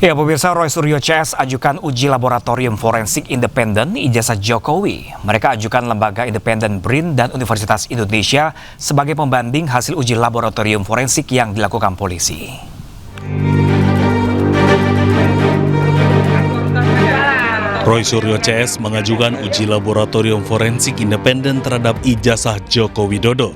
Ya, pemirsa, Roy Suryo CS ajukan uji laboratorium forensik independen ijazah Jokowi. Mereka ajukan lembaga independen BRIN dan Universitas Indonesia sebagai pembanding hasil uji laboratorium forensik yang dilakukan polisi. Roy Suryo CS mengajukan uji laboratorium forensik independen terhadap ijazah Joko Widodo.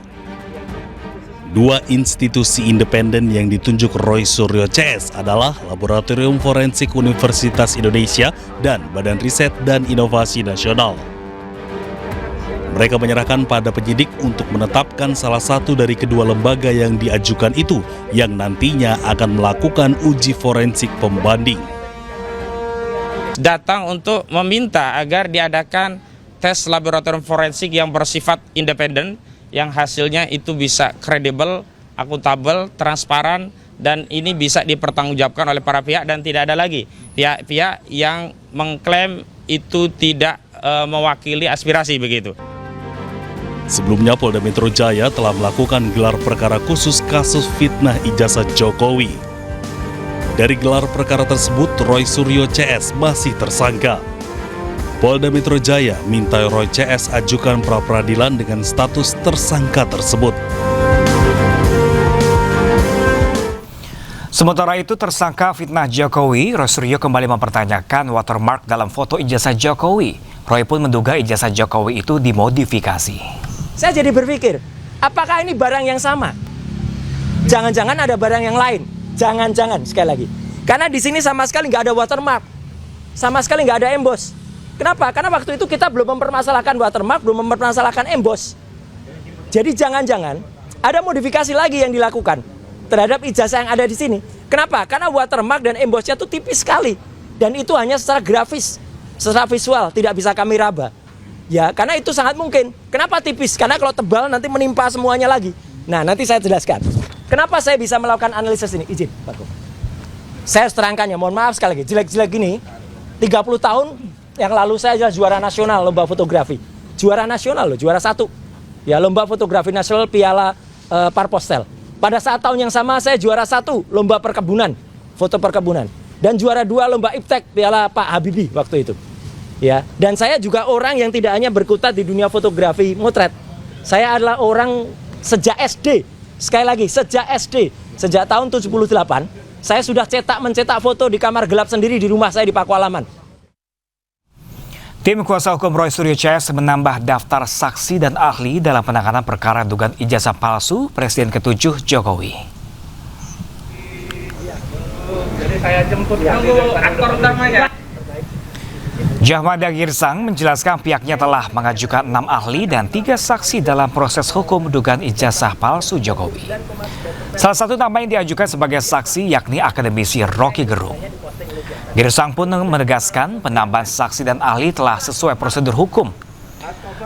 Dua institusi independen yang ditunjuk Roy Suryo CS adalah Laboratorium Forensik Universitas Indonesia dan Badan Riset dan Inovasi Nasional. Mereka menyerahkan pada penyidik untuk menetapkan salah satu dari kedua lembaga yang diajukan itu yang nantinya akan melakukan uji forensik pembanding. Datang untuk meminta agar diadakan tes laboratorium forensik yang bersifat independen, yang hasilnya itu bisa kredibel, akuntabel, transparan, dan ini bisa dipertanggungjawabkan oleh para pihak dan tidak ada lagi pihak-pihak yang mengklaim itu tidak mewakili aspirasi begitu. Sebelumnya Polda Metro Jaya telah melakukan gelar perkara khusus kasus fitnah ijazah Jokowi. Dari gelar perkara tersebut, Roy Suryo CS masih tersangka. Polda Metro Jaya minta Roy CS ajukan pra-peradilan dengan status tersangka tersebut. Sementara itu, tersangka fitnah Jokowi, Roy Suryo kembali mempertanyakan watermark dalam foto ijazah Jokowi. Roy pun menduga ijazah Jokowi itu dimodifikasi. Saya jadi berpikir, apakah ini barang yang sama? Jangan-jangan ada barang yang lain. Jangan-jangan, sekali lagi. Karena di sini sama sekali nggak ada watermark. Sama sekali nggak ada emboss. Kenapa? Karena waktu itu kita belum mempermasalahkan watermark, belum mempermasalahkan emboss. Jadi jangan-jangan ada modifikasi lagi yang dilakukan terhadap ijazah yang ada di sini. Kenapa? Karena watermark dan embossnya itu tipis sekali. Dan itu hanya secara grafis, secara visual, tidak bisa kami raba. Ya, karena itu sangat mungkin. Kenapa tipis? Karena kalau tebal nanti menimpa semuanya lagi. Nah, nanti saya jelaskan. Kenapa saya bisa melakukan analisis ini? Izin, Pak Gub. Saya terangkannya, mohon maaf sekali lagi, jelek-jelek gini, 30 tahun yang lalu saya adalah juara nasional lomba fotografi. Juara nasional loh, juara 1. Ya, lomba fotografi nasional Piala Parpostel. Pada saat tahun yang sama saya juara 1 lomba perkebunan, foto perkebunan. Dan juara 2 lomba iptek Piala Pak Habibie waktu itu. Ya, dan saya juga orang yang tidak hanya berkutat di dunia fotografi motret. Saya adalah orang sejak SD. Sekali lagi, sejak SD, sejak tahun 78, saya sudah mencetak foto di kamar gelap sendiri di rumah saya di Pakualaman. Tim kuasa hukum Roy Suryo CS menambah daftar saksi dan ahli dalam penanganan perkara dugaan ijazah palsu Presiden ke-7 Jokowi. Jadi saya jemput dulu aktor utamanya. Jahmada Girsang menjelaskan pihaknya telah mengajukan 6 ahli dan 3 saksi dalam proses hukum dugaan ijazah palsu Jokowi. Salah satu nama yang diajukan sebagai saksi yakni akademisi Rocky Gerung. Girsang pun menegaskan penambahan saksi dan ahli telah sesuai prosedur hukum.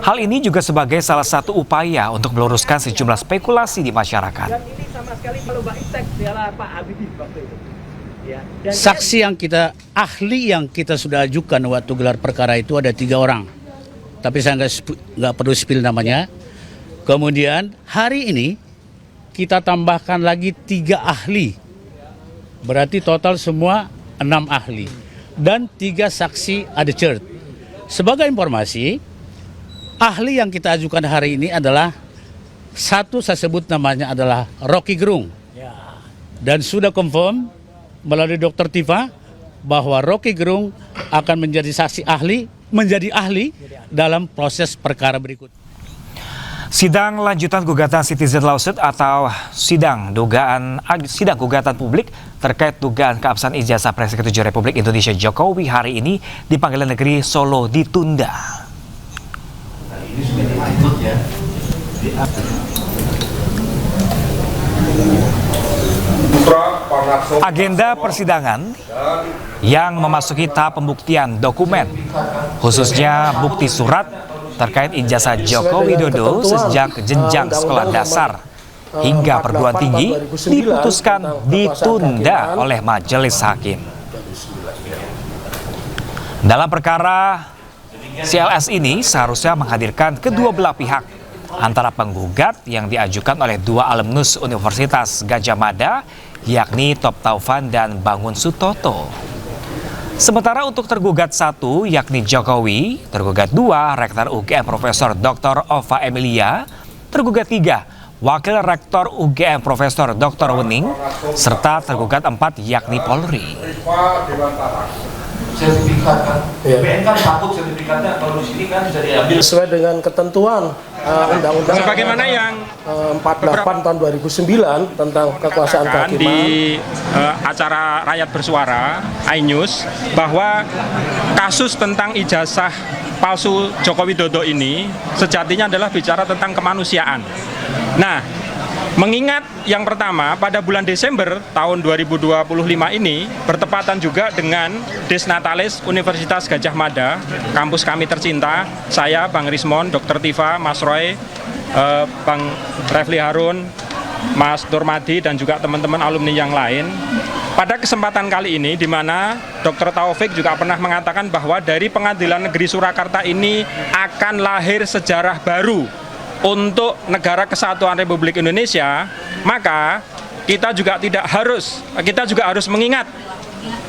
Hal ini juga sebagai salah satu upaya untuk meluruskan sejumlah spekulasi di masyarakat. Saksi yang ahli yang kita sudah ajukan waktu gelar perkara itu ada 3 orang. Tapi saya nggak perlu spill namanya. Kemudian hari ini kita tambahkan lagi 3 ahli. Berarti total semua 6 ahli. Dan 3 saksi adjudged. Sebagai informasi, ahli yang kita ajukan hari ini adalah satu, saya sebut namanya adalah Rocky Gerung. Dan sudah confirm melalui Dr. Tifa bahwa Rocky Gerung akan menjadi ahli dalam proses perkara berikut. Sidang lanjutan gugatan citizen lawsuit atau sidang gugatan publik terkait dugaan keabsahan ijazah Presiden ke-7 Republik Indonesia Jokowi hari ini di Pengadilan Negeri Solo ditunda. Agenda persidangan yang memasuki tahap pembuktian dokumen, khususnya bukti surat terkait ijazah Joko Widodo sejak jenjang sekolah dasar hingga perguruan tinggi diputuskan ditunda oleh majelis hakim. Dalam perkara CLS ini seharusnya menghadirkan kedua belah pihak. antara penggugat yang diajukan oleh dua alumnus Universitas Gadjah Mada, yakni Top Taufan dan Bangun Sutoto. Sementara untuk tergugat 1, yakni Jokowi, tergugat 2, Rektor UGM Profesor Dr. Ova Emilia, tergugat 3, Wakil Rektor UGM Profesor Dr. Wening, serta tergugat 4, yakni Polri. Sertifikat kan, BPN kan takut sertifikatnya kalau di sini kan bisa diambil sesuai dengan ketentuan Undang-Undang Sebagaimana yang 48 tahun 2009 tentang kekuasaan kehakiman di acara Rakyat Bersuara iNews bahwa kasus tentang ijazah palsu Joko Widodo ini sejatinya adalah bicara tentang kemanusiaan. Nah, mengingat yang pertama pada bulan Desember tahun 2025 ini bertepatan juga dengan Desnatalis Universitas Gadjah Mada, kampus kami tercinta, saya, Bang Rismon, Dr. Tifa, Mas Roy, Bang Refli Harun, Mas Nurmadi, dan juga teman-teman alumni yang lain. Pada kesempatan kali ini, di mana Dr. Taufik juga pernah mengatakan bahwa dari Pengadilan Negeri Surakarta ini akan lahir sejarah baru untuk Negara Kesatuan Republik Indonesia, maka kita juga harus mengingat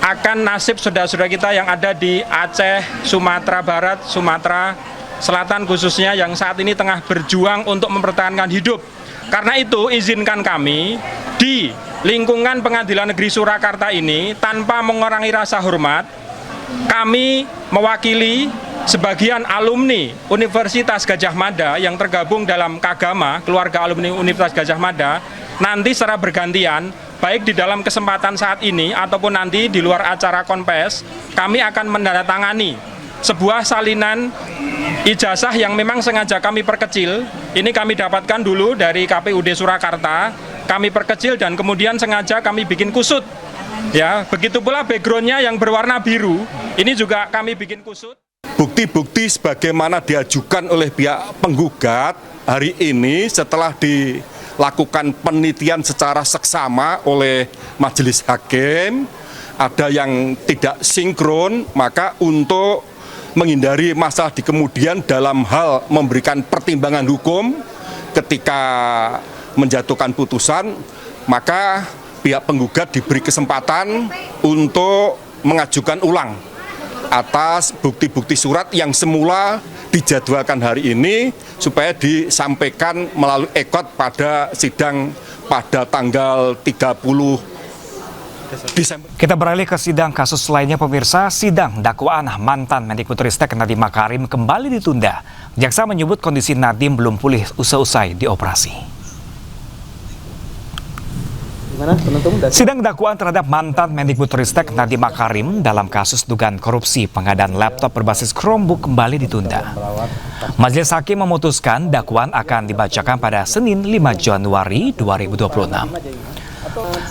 akan nasib saudara-saudara kita yang ada di Aceh, Sumatera Barat, Sumatera Selatan khususnya yang saat ini tengah berjuang untuk mempertahankan hidup. Karena itu izinkan kami di lingkungan Pengadilan Negeri Surakarta ini tanpa mengurangi rasa hormat, kami mewakili sebagian alumni Universitas Gadjah Mada yang tergabung dalam Kagama, keluarga alumni Universitas Gadjah Mada, nanti secara bergantian, baik di dalam kesempatan saat ini ataupun nanti di luar acara konpes, kami akan menandatangani sebuah salinan ijazah yang memang sengaja kami perkecil. Ini kami dapatkan dulu dari KPUD Surakarta, kami perkecil dan kemudian sengaja kami bikin kusut. Ya, begitu pula backgroundnya yang berwarna biru, ini juga kami bikin kusut. Bukti-bukti sebagaimana diajukan oleh pihak penggugat hari ini setelah dilakukan penelitian secara seksama oleh majelis hakim, ada yang tidak sinkron, maka untuk menghindari masalah di kemudian dalam hal memberikan pertimbangan hukum ketika menjatuhkan putusan, maka pihak penggugat diberi kesempatan untuk mengajukan ulang atas bukti-bukti surat yang semula dijadwalkan hari ini supaya disampaikan melalui ekot pada sidang pada tanggal 30 Desember. Kita beralih ke sidang kasus lainnya pemirsa. Sidang dakwaan mantan Mendikbudristek Nadiem Makarim kembali ditunda. Jaksa menyebut kondisi Nadiem belum pulih usai dioperasi. Sidang dakwaan terhadap mantan Mendikbudristek Nadiem Makarim dalam kasus dugaan korupsi pengadaan laptop berbasis Chromebook kembali ditunda. Majelis Hakim memutuskan dakwaan akan dibacakan pada Senin 5 Januari 2026.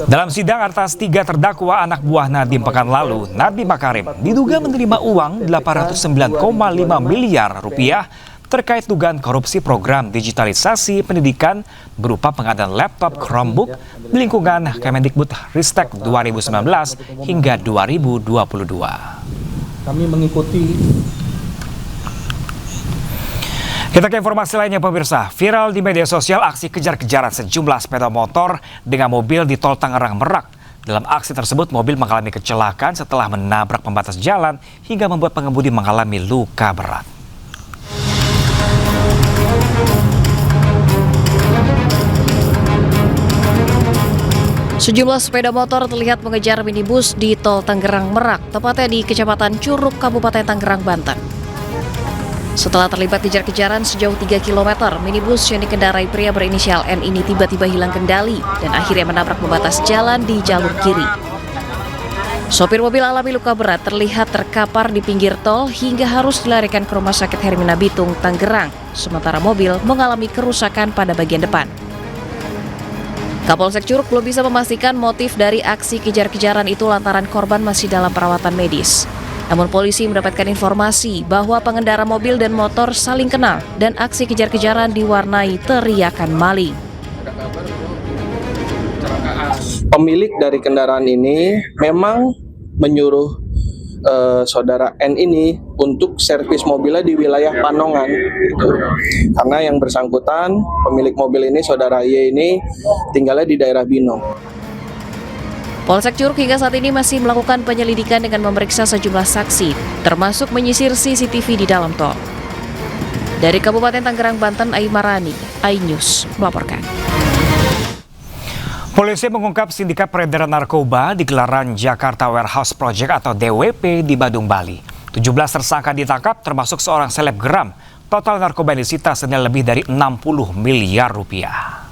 Dalam sidang atas 3 terdakwa anak buah Nadiem pekan lalu, Nadiem Makarim diduga menerima uang 809,5 miliar rupiah terkait dugaan korupsi program digitalisasi pendidikan berupa pengadaan laptop Chromebook di lingkungan Kemendikbudristek 2019 hingga 2022. Kami mengikuti. Kita ke informasi lainnya pemirsa. Viral di media sosial aksi kejar-kejaran sejumlah sepeda motor dengan mobil di Tol Tangerang Merak. Dalam aksi tersebut mobil mengalami kecelakaan setelah menabrak pembatas jalan hingga membuat pengemudi mengalami luka berat. Sejumlah sepeda motor terlihat mengejar minibus di Tol Tangerang Merak, tepatnya di Kecamatan Curug, Kabupaten Tangerang, Banten. Setelah terlibat kejar-kejaran sejauh 3 km, minibus yang dikendarai pria berinisial N ini tiba-tiba hilang kendali dan akhirnya menabrak pembatas jalan di jalur kiri. Sopir mobil alami luka berat terlihat terkapar di pinggir tol hingga harus dilarikan ke Rumah Sakit Hermina Bitung, Tangerang, sementara mobil mengalami kerusakan pada bagian depan. Kapolsek Curug belum bisa memastikan motif dari aksi kejar-kejaran itu lantaran korban masih dalam perawatan medis. Namun polisi mendapatkan informasi bahwa pengendara mobil dan motor saling kenal dan aksi kejar-kejaran diwarnai teriakan maling. Pemilik dari kendaraan ini memang menyuruh saudara N ini untuk servis mobilnya di wilayah Panongan gitu. Karena yang bersangkutan pemilik mobil ini saudara Y ini tinggalnya di daerah Binong. Polsek Curug hingga saat ini masih melakukan penyelidikan dengan memeriksa sejumlah saksi, termasuk menyisir CCTV di dalam tol. Dari Kabupaten Tangerang, Banten, Aimarani, iNews melaporkan. Polisi mengungkap sindikat peredaran narkoba di gelaran Jakarta Warehouse Project atau DWP di Badung, Bali. 17 tersangka ditangkap termasuk seorang selebgram. Total narkoba yang disita senilai lebih dari 60 miliar rupiah.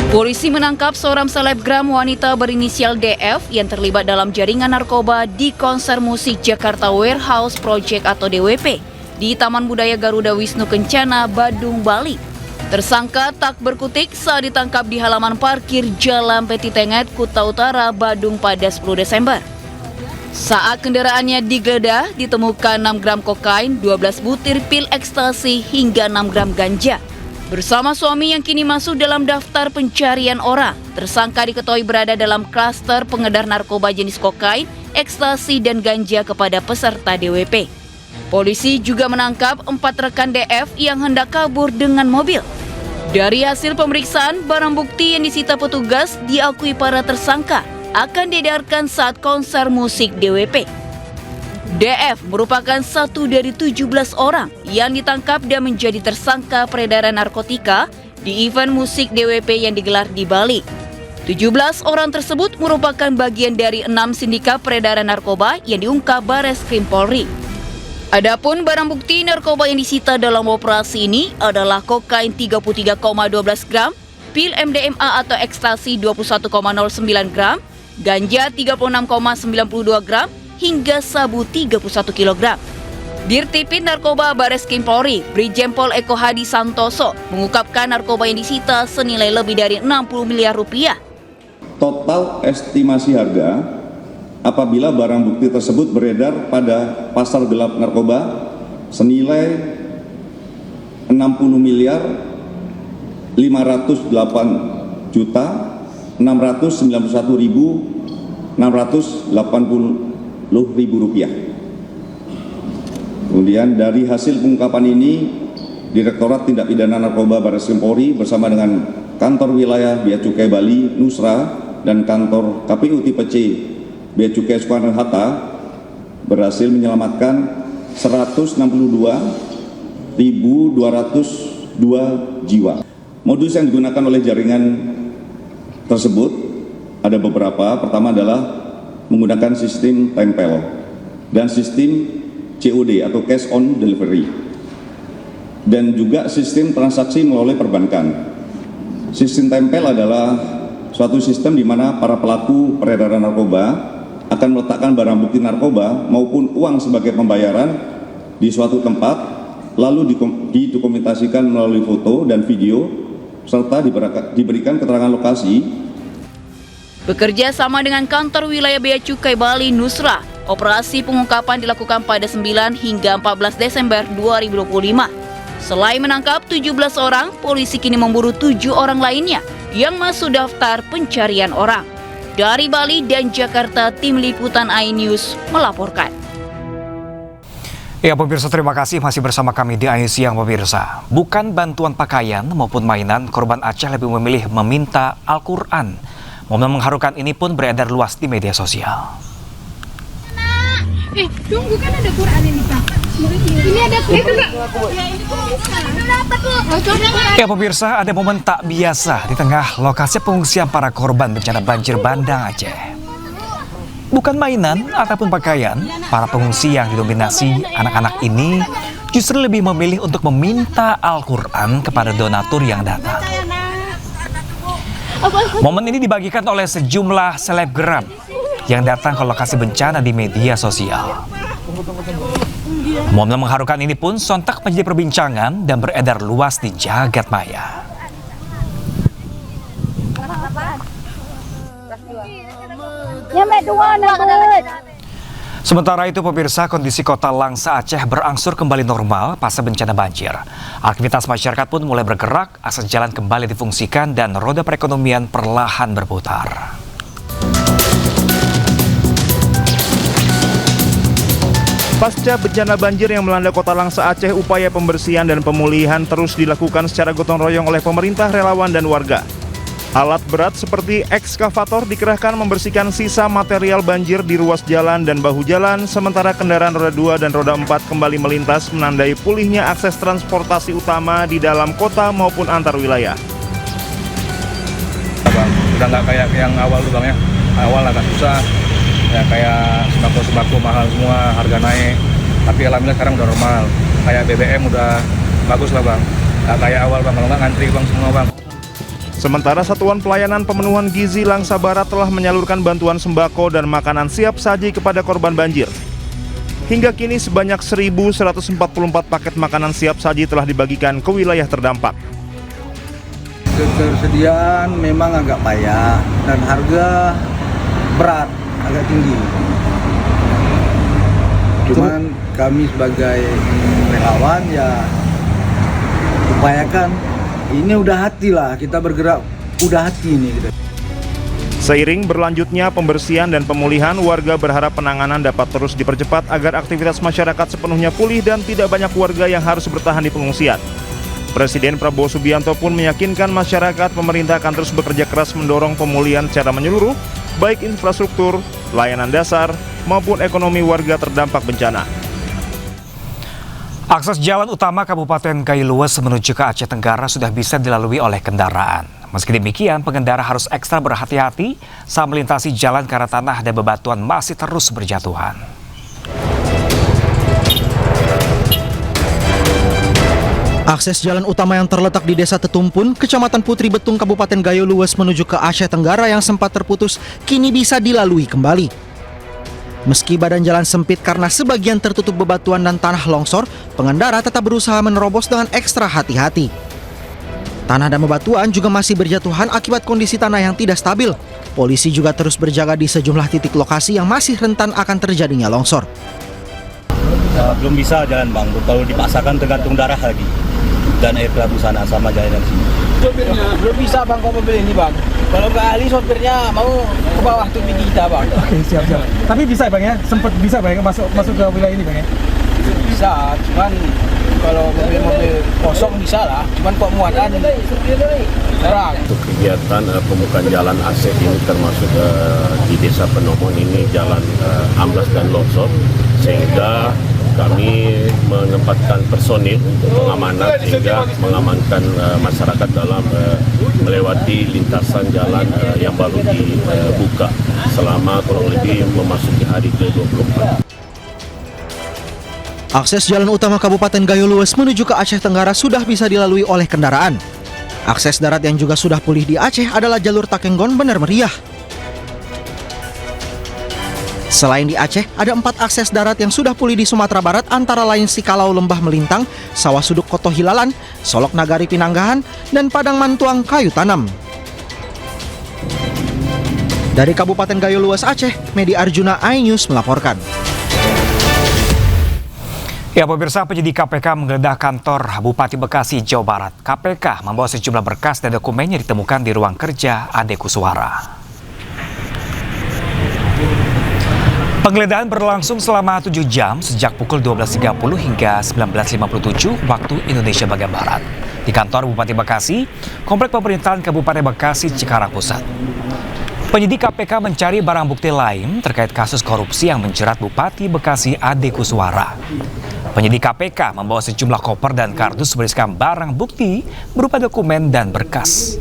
Polisi menangkap seorang selebgram wanita berinisial DF yang terlibat dalam jaringan narkoba di konser musik Jakarta Warehouse Project atau DWP di Taman Budaya Garuda Wisnu Kencana, Badung, Bali. Tersangka tak berkutik saat ditangkap di halaman parkir Jalan Petitenget, Kuta Utara, Badung pada 10 Desember. Saat kendaraannya digeledah, ditemukan 6 gram kokain, 12 butir pil ekstasi hingga 6 gram ganja. Bersama suami yang kini masuk dalam daftar pencarian orang, tersangka diketahui berada dalam klaster pengedar narkoba jenis kokain, ekstasi, dan ganja kepada peserta DWP. Polisi juga menangkap 4 rekan DF yang hendak kabur dengan mobil. Dari hasil pemeriksaan, barang bukti yang disita petugas diakui para tersangka akan diedarkan saat konser musik DWP. DF merupakan satu dari 17 orang yang ditangkap dan menjadi tersangka peredaran narkotika di event musik DWP yang digelar di Bali. 17 orang tersebut merupakan bagian dari 6 sindikat peredaran narkoba yang diungkap Bareskrim Polri. Adapun barang bukti narkoba yang disita dalam operasi ini adalah kokain 33,12 gram, pil MDMA atau ekstasi 21,09 gram, ganja 36,92 gram, hingga sabu 31 kg. Dirtipin Narkoba Bareskrim Polri, Brigjen Pol Eko Hadi Santoso, mengungkapkan narkoba yang disita senilai lebih dari 60 miliar rupiah. Total estimasi harga apabila barang bukti tersebut beredar pada pasar gelap narkoba senilai 60 miliar 508 juta 691.680 rupiah. Kemudian dari hasil pengungkapan ini, Direktorat Tindak Pidana Narkoba Bareskrim Polri bersama dengan Kantor Wilayah Bea Cukai Bali Nusra dan Kantor KPU Tipe C Bea Cukai Soekarno-Hatta berhasil menyelamatkan 162.202 jiwa. Modus yang digunakan oleh jaringan tersebut ada beberapa. Pertama adalah menggunakan sistem tempel dan sistem COD atau cash on delivery, dan juga sistem transaksi melalui perbankan. Sistem tempel adalah suatu sistem di mana para pelaku peredaran narkoba akan meletakkan barang bukti narkoba maupun uang sebagai pembayaran di suatu tempat, lalu didokumentasikan melalui foto dan video serta diberikan keterangan lokasi. Bekerja sama dengan Kantor Wilayah Bea Cukai Bali Nusra, operasi pengungkapan dilakukan pada 9 hingga 14 Desember 2025. Selain menangkap 17 orang, polisi kini memburu 7 orang lainnya yang masuk daftar pencarian orang. Dari Bali dan Jakarta, Tim Liputan iNews melaporkan. Ya pemirsa, terima kasih masih bersama kami di iNews Siang pemirsa. Bukan bantuan pakaian maupun mainan, korban Aceh lebih memilih meminta Al-Quran. Momen mengharukan ini pun beredar luas di media sosial. Tunggu, kan ada Quran ini, Pak. Ini ada Quran. Ya pemirsa, ada momen tak biasa di tengah lokasi pengungsian para korban bencana banjir bandang Aceh. Bukan mainan ataupun pakaian, para pengungsi yang didominasi anak-anak ini justru lebih memilih untuk meminta Al-Quran kepada donatur yang datang. Momen ini dibagikan oleh sejumlah selebgram yang datang ke lokasi bencana di media sosial. Momen mengharukan ini pun sontak menjadi perbincangan dan beredar luas di jagat maya. Sementara itu pemirsa, kondisi kota Langsa Aceh berangsur kembali normal pasca bencana banjir. Aktivitas masyarakat pun mulai bergerak, akses jalan kembali difungsikan dan roda perekonomian perlahan berputar. Pasca bencana banjir yang melanda kota Langsa Aceh, upaya pembersihan dan pemulihan terus dilakukan secara gotong royong oleh pemerintah, relawan, dan warga. Alat berat seperti ekskavator dikerahkan membersihkan sisa material banjir di ruas jalan dan bahu jalan, sementara kendaraan roda 2 dan roda 4 kembali melintas menandai pulihnya akses transportasi utama di dalam kota maupun antar wilayah. Bang, udah nggak kayak yang awal tuh Bang ya. Awal agak susah, ya kayak sembako mahal semua, harga naik. Tapi alhamdulillah sekarang udah normal. Kayak BBM udah bagus lah Bang. Nggak kayak awal Bang, kalau nggak ngantri Bang semua Bang. Sementara Satuan Pelayanan Pemenuhan Gizi Langsa Barat telah menyalurkan bantuan sembako dan makanan siap saji kepada korban banjir. Hingga kini sebanyak 1.144 paket makanan siap saji telah dibagikan ke wilayah terdampak. Ketersediaan memang agak payah dan harga berat, agak tinggi. Cuman kami sebagai relawan ya upayakan. Ini udah hati lah, kita bergerak, udah hati ini. Seiring berlanjutnya pembersihan dan pemulihan, warga berharap penanganan dapat terus dipercepat agar aktivitas masyarakat sepenuhnya pulih dan tidak banyak warga yang harus bertahan di pengungsian. Presiden Prabowo Subianto pun meyakinkan masyarakat pemerintah akan terus bekerja keras mendorong pemulihan secara menyeluruh, baik infrastruktur, layanan dasar, maupun ekonomi warga terdampak bencana. Akses jalan utama Kabupaten Gayo Lues menuju ke Aceh Tenggara sudah bisa dilalui oleh kendaraan. Meski demikian, pengendara harus ekstra berhati-hati saat melintasi jalan karena tanah dan bebatuan masih terus berjatuhan. Akses jalan utama yang terletak di Desa Tetumpun, Kecamatan Putri Betung, Kabupaten Gayo Lues menuju ke Aceh Tenggara yang sempat terputus, kini bisa dilalui kembali. Meski badan jalan sempit karena sebagian tertutup bebatuan dan tanah longsor, pengendara tetap berusaha menerobos dengan ekstra hati-hati. Tanah dan bebatuan juga masih berjatuhan akibat kondisi tanah yang tidak stabil. Polisi juga terus berjaga di sejumlah titik lokasi yang masih rentan akan terjadinya longsor. Belum bisa jalan Bang, kalau dipaksakan tergantung darah lagi. Dan air kelabu sana sama jalan sini. Sopirnya belum bisa Bang kalau mobil ini Bang. Kalau nggak ahli sopirnya mau ke bawah tuh kita Bang. Oke, siap. Tapi bisa Bang ya, sempat bisa Bang ya masuk ke wilayah ini Bang ya? Bisa, cuman kalau mobil kosong bisa lah, cuman kok muatan jarang. Untuk kegiatan pembukaan jalan Aceh ini termasuk di Desa Penomon ini jalan amblas dan longsor, sehingga kami menempatkan personil untuk pengamanan sehingga mengamankan masyarakat dalam melewati lintasan jalan yang baru dibuka selama kurang lebih memasuki hari ke-24. Akses jalan utama Kabupaten Gayo Lues menuju ke Aceh Tenggara sudah bisa dilalui oleh kendaraan. Akses darat yang juga sudah pulih di Aceh adalah jalur Takenggon Bener Meriah. Selain di Aceh, ada 4 akses darat yang sudah pulih di Sumatera Barat, antara lain Sikalau Lembah Melintang, Sawah Suduk Koto Hilalan, Solok Nagari Pinanggahan, dan Padang Mantuang Kayu Tanam. Dari Kabupaten Gayo Lues Aceh, Medi Arjuna, iNews melaporkan. Ya pemirsa, penyidik KPK menggeledah kantor Bupati Bekasi, Jawa Barat. KPK membawa sejumlah berkas dan dokumen yang ditemukan di ruang kerja Ade Kuswara. Penggeledahan berlangsung selama 7 jam sejak pukul 12.30 hingga 19.57 waktu Indonesia bagian Barat di kantor Bupati Bekasi, Komplek Pemerintahan Kabupaten Bekasi, Cikarang Pusat. Penyidik KPK mencari barang bukti lain terkait kasus korupsi yang menjerat Bupati Bekasi Ade Kuswara. Penyidik KPK membawa sejumlah koper dan kardus berisikan barang bukti berupa dokumen dan berkas.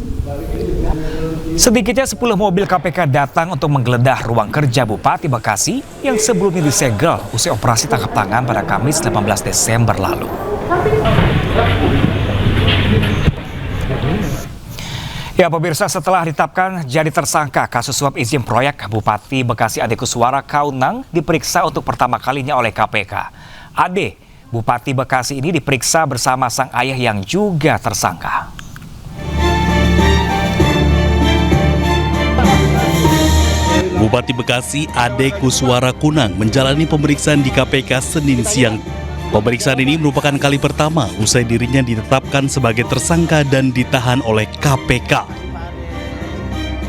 Sedikitnya 10 mobil KPK datang untuk menggeledah ruang kerja Bupati Bekasi yang sebelumnya disegel usai operasi tangkap tangan pada Kamis 18 Desember lalu. Ya pemirsa, setelah ditetapkan jadi tersangka kasus suap izin proyek, Bupati Bekasi Ade Kuswara Kaunang diperiksa untuk pertama kalinya oleh KPK. Ade, Bupati Bekasi ini diperiksa bersama sang ayah yang juga tersangka. Bupati Bekasi Ade Kuswara Kunang menjalani pemeriksaan di KPK Senin siang. Pemeriksaan ini merupakan kali pertama usai dirinya ditetapkan sebagai tersangka dan ditahan oleh KPK.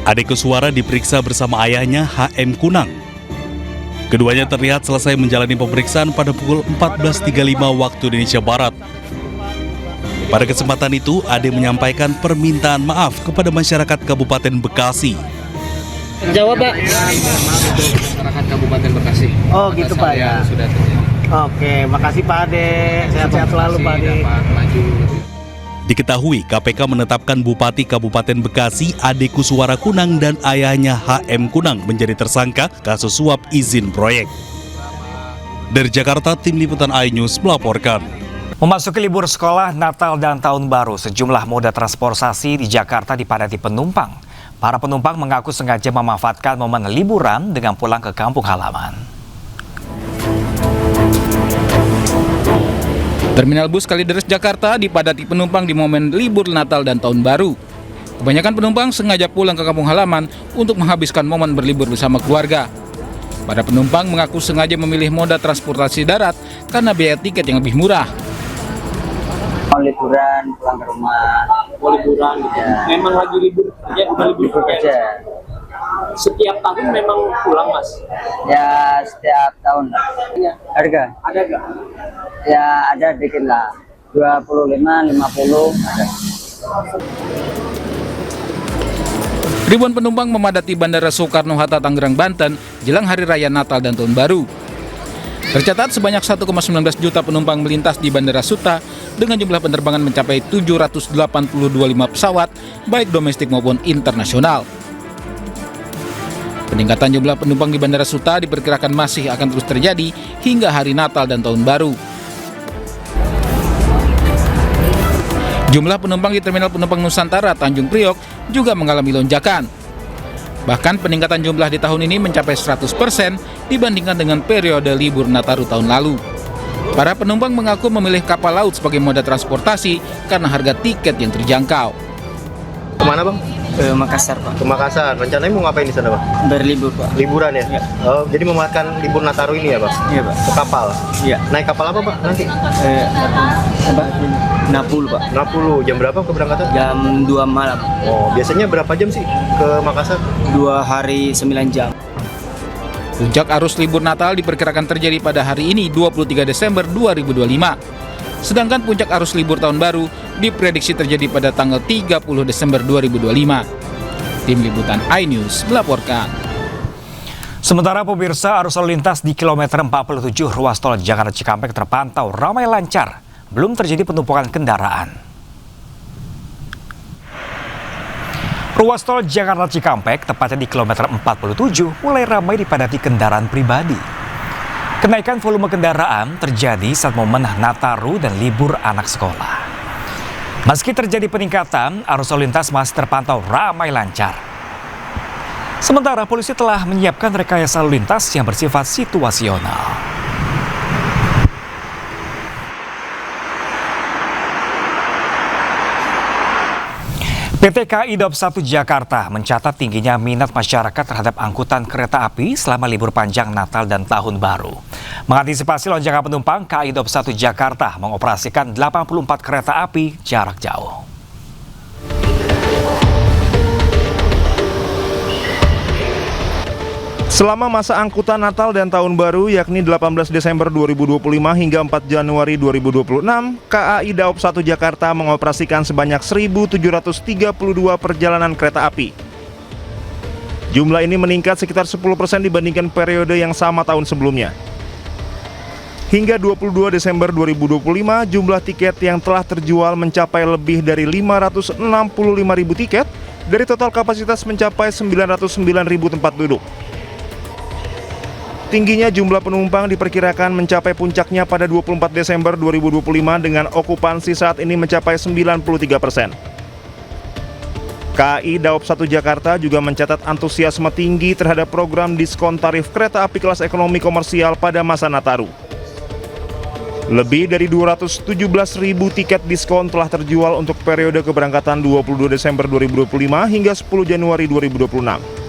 Ade Kuswara diperiksa bersama ayahnya HM Kunang. Keduanya terlihat selesai menjalani pemeriksaan pada pukul 14.35 waktu Indonesia Barat. Pada kesempatan itu, Ade menyampaikan permintaan maaf kepada masyarakat Kabupaten Bekasi. Jawab, Pak. Masyarakat Kabupaten Bekasi. Oh, gitu, Pak, ya. Sudah terjadi. Oke, makasih Pak Ade. Sehat-sehat selalu, Pak Ade. Diketahui KPK menetapkan Bupati Kabupaten Bekasi Ade Kuswara Kunang dan ayahnya HM Kunang menjadi tersangka kasus suap izin proyek. Dari Jakarta, Tim Liputan iNews melaporkan. Memasuki libur sekolah, Natal dan Tahun Baru, sejumlah moda transportasi di Jakarta dipadati penumpang. Para penumpang mengaku sengaja memanfaatkan momen liburan dengan pulang ke kampung halaman. Terminal bus Kalideres Jakarta dipadati penumpang di momen libur Natal dan Tahun Baru. Kebanyakan penumpang sengaja pulang ke kampung halaman untuk menghabiskan momen berlibur bersama keluarga. Para penumpang mengaku sengaja memilih moda transportasi darat karena biaya tiket yang lebih murah. Mau liburan, pulang ke rumah. Mau liburan, ya. Memang lagi libur kerja, bukan libur kerja. Setiap tahun memang pulang, Mas? Ya, setiap tahun. Harga? Ada nggak? Ya, ada dikit lah. 25, 50, ada. Ribuan penumpang memadati Bandara Soekarno-Hatta, Tangerang, Banten jelang Hari Raya Natal dan Tahun Baru. Tercatat sebanyak 1,19 juta penumpang melintas di Bandara Suta dengan jumlah penerbangan mencapai 782,5 pesawat, baik domestik maupun internasional. Peningkatan jumlah penumpang di Bandara Suta diperkirakan masih akan terus terjadi hingga hari Natal dan Tahun Baru. Jumlah penumpang di Terminal Penumpang Nusantara Tanjung Priok juga mengalami lonjakan. Bahkan peningkatan jumlah di tahun ini mencapai 100% dibandingkan dengan periode libur Nataru tahun lalu. Para penumpang mengaku memilih kapal laut sebagai moda transportasi karena harga tiket yang terjangkau. Kemana, Bang? Ke Makassar, Pak. Ke Makassar. Rencananya mau ngapain di sana, Bang? Berlibur, Pak. Liburan ya? Ya. Oh, jadi memanfaatkan libur Nataru ini ya, Bang? Iya, Pak. Ke kapal? Iya. Naik kapal apa, Pak, nanti? Apa? Napulu, Pak. Napulu. Jam berapa keberangkatan? Jam 2 malam. Oh, biasanya berapa jam sih ke Makassar? 2 hari 9 jam. Puncak arus libur Natal diperkirakan terjadi pada hari ini 23 Desember 2025. Sedangkan puncak arus libur Tahun Baru diprediksi terjadi pada tanggal 30 Desember 2025. Tim Liputan iNews melaporkan. Sementara pemirsa, arus lalu lintas di kilometer 47 ruas tol Jakarta Cikampek terpantau ramai lancar. Belum terjadi penumpukan kendaraan. Ruas tol Jakarta Cikampek, tepatnya di kilometer 47, mulai ramai dipadati kendaraan pribadi. Kenaikan volume kendaraan terjadi saat momen Nataru dan libur anak sekolah. Meski terjadi peningkatan, arus lalu lintas masih terpantau ramai lancar. Sementara polisi telah menyiapkan rekayasa lalu lintas yang bersifat situasional. PT KAI Daob 1 Jakarta mencatat tingginya minat masyarakat terhadap angkutan kereta api selama libur panjang Natal dan Tahun Baru. Mengantisipasi lonjakan penumpang, KAI Daob 1 Jakarta mengoperasikan 84 kereta api jarak jauh. Selama masa angkutan Natal dan Tahun Baru yakni 18 Desember 2025 hingga 4 Januari 2026, KAI Daob 1 Jakarta mengoperasikan sebanyak 1.732 perjalanan kereta api. Jumlah ini meningkat sekitar 10% dibandingkan periode yang sama tahun sebelumnya. Hingga 22 Desember 2025, jumlah tiket yang telah terjual mencapai lebih dari 565.000 tiket dari total kapasitas mencapai 909.000 tempat duduk. Tingginya jumlah penumpang diperkirakan mencapai puncaknya pada 24 Desember 2025 dengan okupansi saat ini mencapai 93%. KAI Daob 1 Jakarta juga mencatat antusiasme tinggi terhadap program diskon tarif kereta api kelas ekonomi komersial pada masa Nataru. Lebih dari 217.000 tiket diskon telah terjual untuk periode keberangkatan 22 Desember 2025 hingga 10 Januari 2026.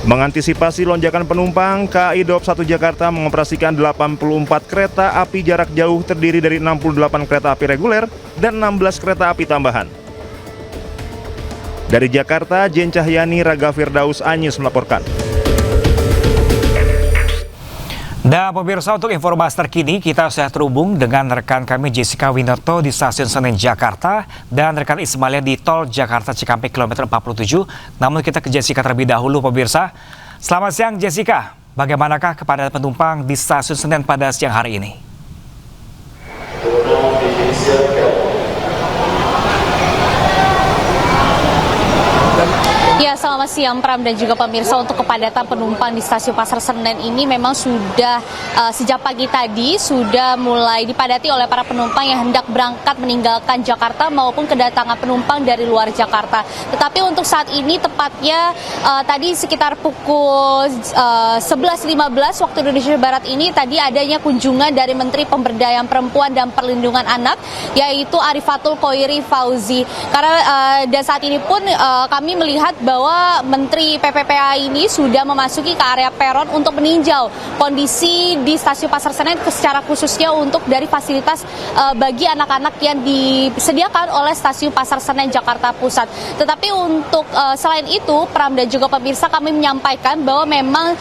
Mengantisipasi lonjakan penumpang, KAI Daob 1 Jakarta mengoperasikan 84 kereta api jarak jauh terdiri dari 68 kereta api reguler dan 16 kereta api tambahan. Dari Jakarta, Jen Cahyani, Raga Firdaus Anyus melaporkan. Dan pemirsa, untuk informasi terkini kita sudah terhubung dengan rekan kami Jessica Winoto di Stasiun Senen Jakarta dan rekan Ismalia di Tol Jakarta Cikampek kilometer 47. Namun kita ke Jessica terlebih dahulu pemirsa. Selamat siang Jessica, bagaimanakah kepadatan penumpang di Stasiun Senen pada siang hari ini? Ya, selamat siang Pram dan juga pemirsa. Untuk kepadatan penumpang di stasiun Pasar Senen ini memang sudah sejak pagi tadi sudah mulai dipadati oleh para penumpang yang hendak berangkat meninggalkan Jakarta maupun kedatangan penumpang dari luar Jakarta. Tetapi untuk saat ini tepatnya tadi sekitar pukul 11.15 waktu Indonesia Barat ini tadi adanya kunjungan dari Menteri Pemberdayaan Perempuan dan Perlindungan Anak yaitu Arifatul Khoiri Fauzi. Karena dan saat ini pun kami melihat bahwa Menteri PPPA ini sudah memasuki ke area peron untuk meninjau kondisi di stasiun Pasar Senen secara khususnya untuk dari fasilitas bagi anak-anak yang disediakan oleh stasiun Pasar Senen Jakarta Pusat. Tetapi untuk selain itu, Pram dan juga pemirsa, kami menyampaikan bahwa memang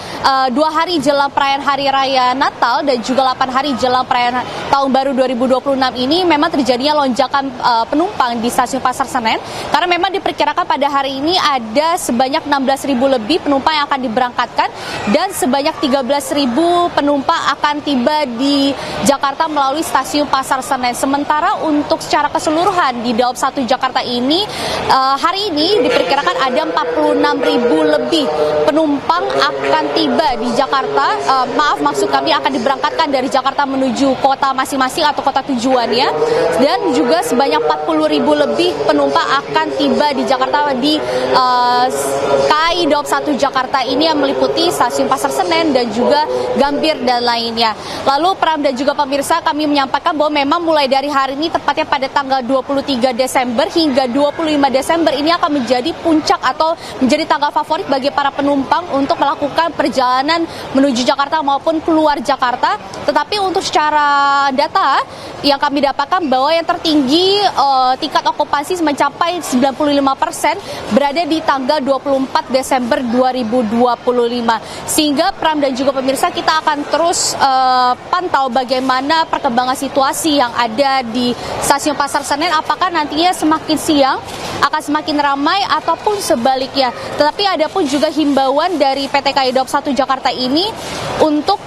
2 hari jelang perayaan Hari Raya Natal dan juga 8 hari jelang perayaan Tahun Baru 2026 ini memang terjadinya lonjakan penumpang di stasiun Pasar Senen karena memang diperkirakan pada hari ini ada sebanyak 16.000 lebih penumpang yang akan diberangkatkan dan sebanyak 13.000 penumpang akan tiba di Jakarta melalui stasiun Pasar Senen. Sementara untuk secara keseluruhan di Daob 1 Jakarta ini hari ini diperkirakan ada 46.000 lebih penumpang akan tiba di Jakarta. Maksud kami akan diberangkatkan dari Jakarta menuju kota masing-masing atau kota tujuannya dan juga sebanyak 40.000 lebih penumpang akan tiba di Jakarta di KAI Daob 1 Jakarta ini yang meliputi stasiun Pasar Senen dan juga Gambir dan lainnya. Lalu Pram dan juga pemirsa, kami menyampaikan bahwa memang mulai dari hari ini tepatnya pada tanggal 23 Desember hingga 25 Desember ini akan menjadi puncak atau menjadi tanggal favorit bagi para penumpang untuk melakukan perjalanan menuju Jakarta maupun keluar Jakarta. Tetapi untuk secara data yang kami dapatkan bahwa yang tertinggi tingkat okupansi mencapai 95% berada di tanggal 24 Desember 2025. Sehingga Pram dan juga pemirsa, kita akan terus pantau bagaimana perkembangan situasi yang ada di stasiun Pasar Senen, apakah nantinya semakin siang akan semakin ramai ataupun sebaliknya. Tetapi ada pun juga himbauan dari PT KAI Daob 1 Jakarta ini untuk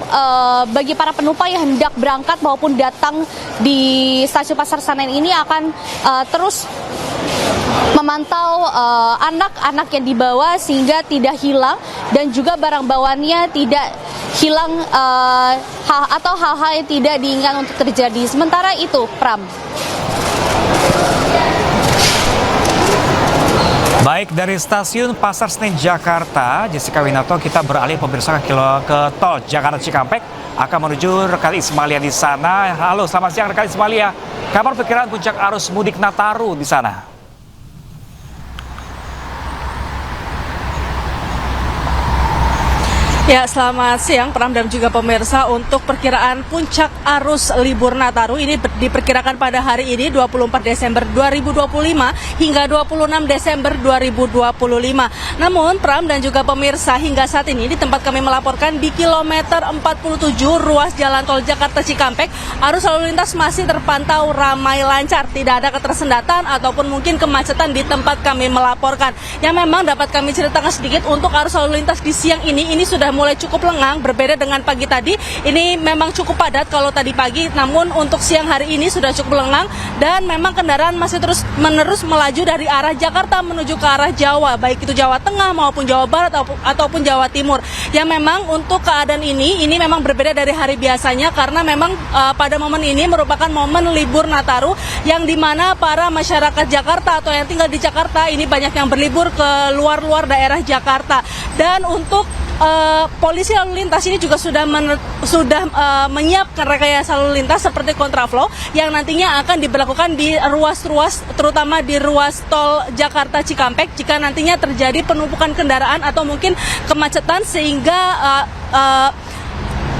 bagi para penumpang yang hendak berangkat maupun datang di stasiun Pasar Senen ini akan terus memantau anak-anak yang dibawa sehingga tidak hilang dan juga barang bawaannya tidak hilang atau hal-hal yang tidak diinginkan untuk terjadi. Sementara itu, Pram. Baik, dari stasiun Pasar Senen Jakarta, Jessica Winoto, kita beralih pemirsa ke Tol Jakarta Cikampek akan menuju rekan Ismalia di sana. Halo, selamat siang rekan Ismalia. Kapan perkiraan puncak arus mudik Nataru di sana? Ya, selamat siang Pram dan juga pemirsa. Untuk perkiraan puncak arus libur Nataru ini diperkirakan pada hari ini 24 Desember 2025 hingga 26 Desember 2025. Namun Pram dan juga pemirsa, hingga saat ini di tempat kami melaporkan di kilometer 47 ruas jalan tol Jakarta Cikampek, arus lalu lintas masih terpantau ramai lancar, tidak ada ketersendatan ataupun mungkin kemacetan di tempat kami melaporkan. Yang memang dapat kami ceritakan sedikit untuk arus lalu lintas di siang ini sudah mulai cukup lengang, berbeda dengan pagi tadi. Ini memang cukup padat kalau tadi pagi, namun untuk siang hari ini sudah cukup lengang dan memang kendaraan masih terus menerus melaju dari arah Jakarta menuju ke arah Jawa, baik itu Jawa Tengah maupun Jawa Barat ataupun Jawa Timur. Yang memang untuk keadaan ini memang berbeda dari hari biasanya karena memang pada momen ini merupakan momen libur Nataru yang dimana para masyarakat Jakarta atau yang tinggal di Jakarta ini banyak yang berlibur ke luar-luar daerah Jakarta. Dan untuk polisi lalu lintas ini juga sudah menyiapkan rekayasa lalu lintas seperti kontraflow yang nantinya akan diberlakukan di ruas-ruas, terutama di ruas tol Jakarta Cikampek jika nantinya terjadi penumpukan kendaraan atau mungkin kemacetan, sehingga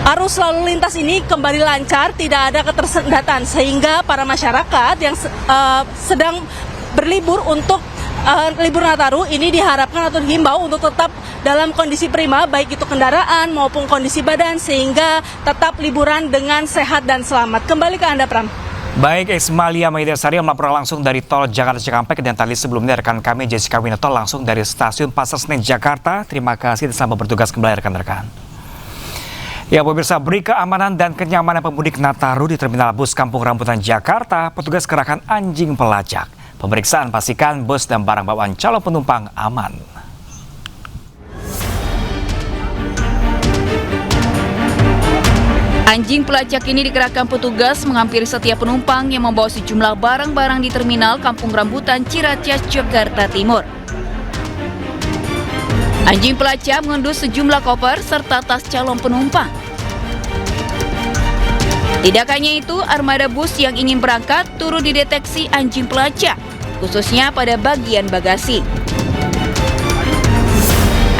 arus lalu lintas ini kembali lancar, tidak ada ketersendatan, sehingga para masyarakat yang sedang berlibur untuk libur Nataru ini diharapkan atau dihimbau untuk tetap dalam kondisi prima, baik itu kendaraan maupun kondisi badan, sehingga tetap liburan dengan sehat dan selamat. Kembali ke Anda, Pram. Baik, Ismalia Maidasari yang melaporkan langsung dari tol Jakarta Cikampek, dan tadi sebelumnya rekan kami Jessica Winoto langsung dari stasiun Pasar Senen Jakarta. Terima kasih dan selamat bertugas kembali rekan-rekan. Ya pemirsa, beri keamanan dan kenyamanan pemudik Nataru di Terminal Bus Kampung Rambutan Jakarta, petugas kerahkan anjing pelacak. Pemeriksaan pastikan bus dan barang bawaan calon penumpang aman. Anjing pelacak ini dikerahkan petugas menghampiri setiap penumpang yang membawa sejumlah barang-barang di Terminal Kampung Rambutan Ciracas, Jakarta Timur. Anjing pelacak mengendus sejumlah koper serta tas calon penumpang. Tidak hanya itu, armada bus yang ingin berangkat turut dideteksi anjing pelacak, khususnya pada bagian bagasi.